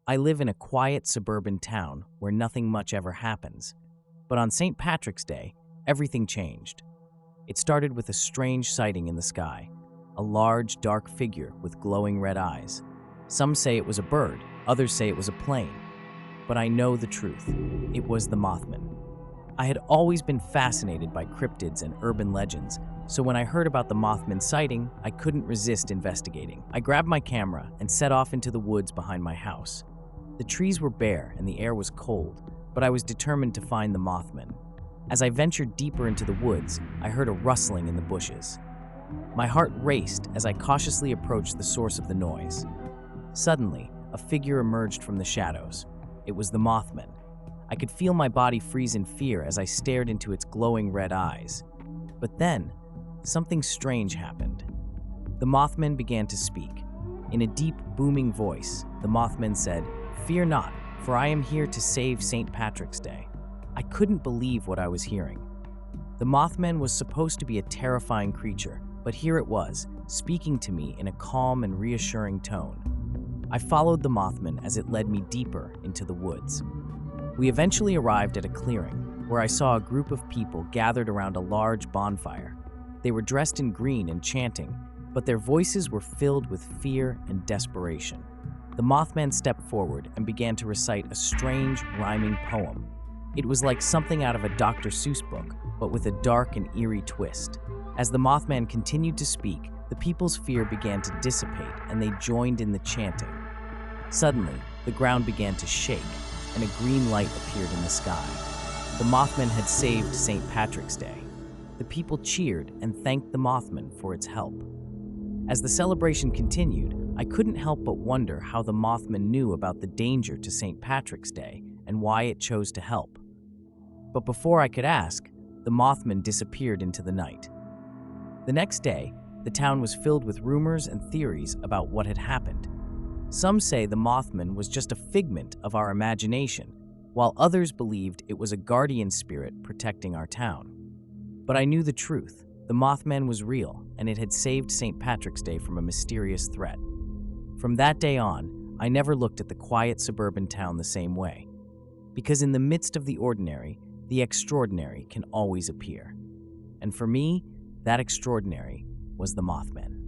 I live in a quiet suburban town where nothing much ever happens. But on St. Patrick's Day, everything changed. It started with a strange sighting in the sky, a large, dark figure with glowing red eyes. Some say it was a bird, others say it was a plane. But I know the truth. It was the Mothman. I had always been fascinated by cryptids and urban legends, so when I heard about the Mothman sighting, I couldn't resist investigating. I grabbed my camera and set off into the woods behind my house. The trees were bare and the air was cold, but I was determined to find the Mothman. As I ventured deeper into the woods, I heard a rustling in the bushes. My heart raced as I cautiously approached the source of the noise. Suddenly, a figure emerged from the shadows. It was the Mothman. I could feel my body freeze in fear as I stared into its glowing red eyes. But then, something strange happened. The Mothman began to speak. In a deep, booming voice, the Mothman said, "Fear not, for I am here to save St. Patrick's Day." I couldn't believe what I was hearing. The Mothman was supposed to be a terrifying creature, but here it was, speaking to me in a calm and reassuring tone. I followed the Mothman as it led me deeper into the woods. We eventually arrived at a clearing, where I saw a group of people gathered around a large bonfire. They were dressed in green and chanting, but their voices were filled with fear and desperation. The Mothman stepped forward and began to recite a strange, rhyming poem. It was like something out of a Dr. Suess book, but with a dark and eerie twist. As the Mothman continued to speak, the people's fear began to dissipate and they joined in the chanting. Suddenly, the ground began to shake, and a green light appeared in the sky. The Mothman had saved St. Patrick's Day. The people cheered and thanked the Mothman for its help. As the celebration continued, I couldn't help but wonder how the Mothman knew about the danger to St. Patrick's Day and why it chose to help. But before I could ask, the Mothman disappeared into the night. The next day, the town was filled with rumors and theories about what had happened. Some say the Mothman was just a figment of our imagination, while others believed it was a guardian spirit protecting our town. But I knew the truth. The Mothman was real, and it had saved St. Patrick's Day from a mysterious threat. From that day on, I never looked at the quiet suburban town the same way. Because in the midst of the ordinary, the extraordinary can always appear. And for me, that extraordinary was the Mothman.